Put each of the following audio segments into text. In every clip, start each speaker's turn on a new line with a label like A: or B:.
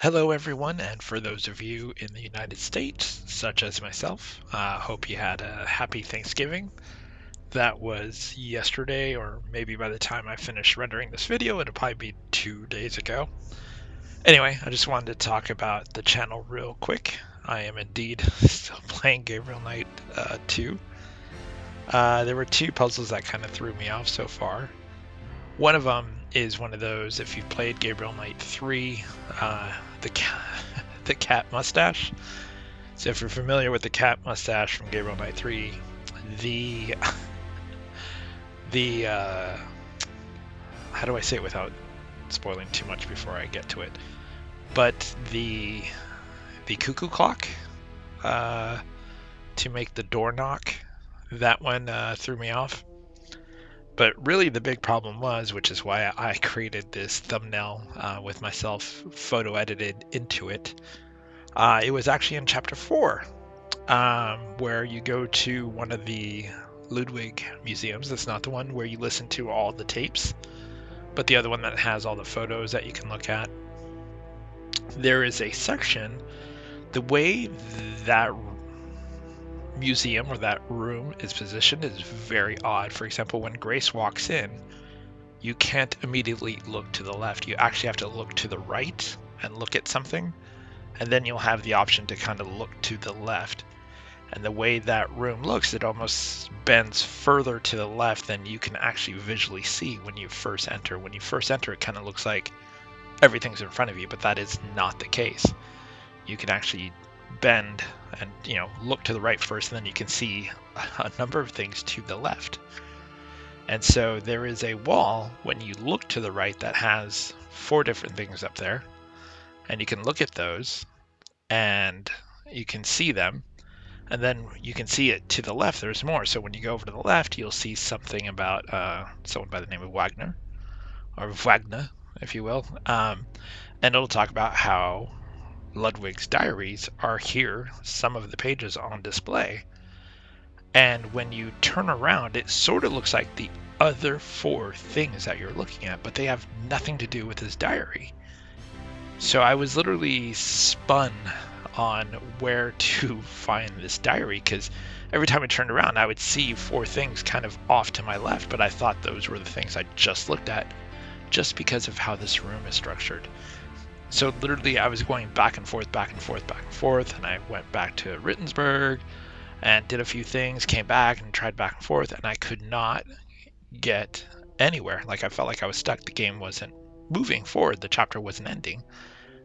A: Hello, everyone, and for those of you in the United States, such as myself, hope you had a happy Thanksgiving. That was yesterday, or maybe by the time I finish rendering this video, it'll probably be 2 days ago. Anyway, I just wanted to talk about the channel real quick. I am indeed still playing Gabriel Knight 2. There were two puzzles that kind of threw me off so far. One of them is one of those, if you've played Gabriel Knight 3, the the cat mustache. So if you're familiar with the cat mustache from Gabriel Knight 3, the the how do I say it without spoiling too much before I get to it? But the cuckoo clock to make the door knock, that one threw me off. But really the big problem was, which is why I created this thumbnail with myself photo edited into it, it was actually in chapter 4, where you go to one of the Ludwig museums. That's not the one where you listen to all the tapes, but the other one that has all the photos that you can look at. There is a section, the way that museum or that room is positioned is very odd. For example, when Grace walks in, you can't immediately look to the left. You actually have to look to the right and look at something, and then you'll have the option to kind of look to the left. And the way that room looks, it almost bends further to the left than you can actually visually see when you first enter. When you first enter, it kind of looks like everything's in front of you, but that is not the case. You can actually bend and look to the right first, and then you can see a number of things to the left. And so there is a wall when you look to the right that has 4 different things up there, and you can look at those and you can see them, and then you can see it to the left. There's more. So when you go over to the left, you'll see something about someone by the name of Wagner, or Wagner, if you will, and it'll talk about how Ludwig's diaries are here, some of the pages on display. And when you turn around, it sort of looks like the other 4 things that you're looking at, but they have nothing to do with his diary. So I was literally spun on where to find this diary, because every time I turned around, I would see 4 things kind of off to my left, but I thought those were the things I just looked at, just because of how this room is structured. So literally I was going back and forth, back and forth, back and forth, and I went back to Rittensburg and did a few things, came back and tried back and forth, and I could not get anywhere. Like, I felt like I was stuck. The game wasn't moving forward. The chapter wasn't ending.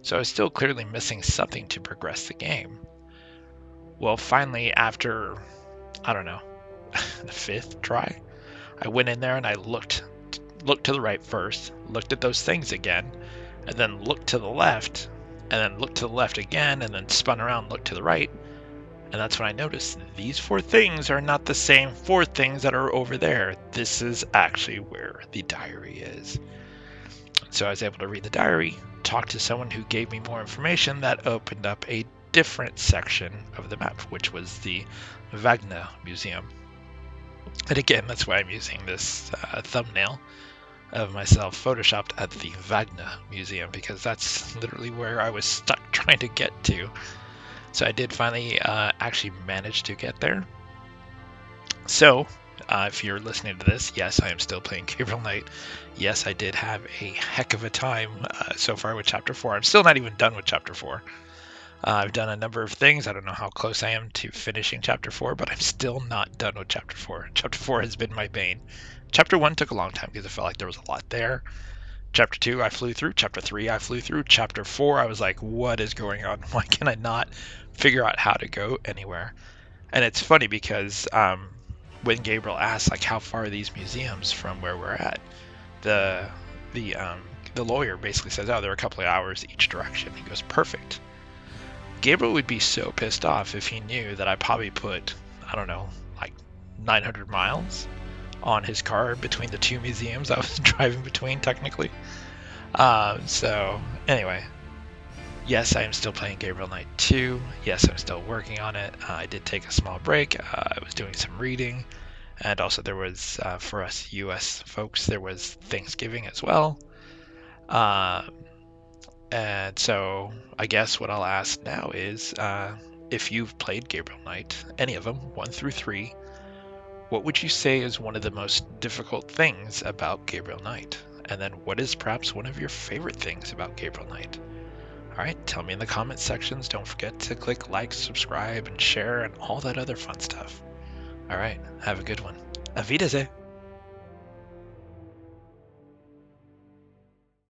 A: So I was still clearly missing something to progress the game. Well, finally, after, I don't know, the 5th try, I went in there and I looked to the right first, looked at those things again, and then looked to the left, and then looked to the left again, and then spun around, looked to the right. And that's when I noticed these 4 things are not the same 4 things that are over there. This is actually where the diary is. So I was able to read the diary, talk to someone who gave me more information that opened up a different section of the map, which was the Wagner Museum. And again, that's why I'm using this thumbnail of myself photoshopped at the Wagner Museum, because that's literally where I was stuck trying to get to. So I did finally actually manage to get there. So if you're listening to this, yes, I am still playing Gabriel Knight. Yes, I did have a heck of a time so far with Chapter 4. I'm still not even done with Chapter 4. I've done a number of things. I don't know how close I am to finishing Chapter 4, but I'm still not done with Chapter 4. Chapter 4 has been my bane. Chapter 1 took a long time because I felt like there was a lot there. Chapter 2 I flew through. Chapter 3 I flew through. Chapter 4 I was like, what is going on? Why can I not figure out how to go anywhere? And it's funny because when Gabriel asks, like, how far are these museums from where we're at, the lawyer basically says, oh, they're a couple of hours each direction. He goes, perfect. Gabriel would be so pissed off if he knew that I probably put, I don't know, like 900 miles on his car between the 2 museums I was driving between, technically. So anyway, yes, I am still playing Gabriel Knight 2. Yes, I'm still working on it. I did take a small break. I was doing some reading, and also there was, for us US folks, there was Thanksgiving as well. And so I guess what I'll ask now is, if you've played Gabriel Knight, any of them, 1 through 3, what would you say is one of the most difficult things about Gabriel Knight? And then what is perhaps one of your favorite things about Gabriel Knight? All right, tell me in the comment sections. Don't forget to click like, subscribe, and share, and all that other fun stuff. All right, have a good one. Auf Wiedersehen.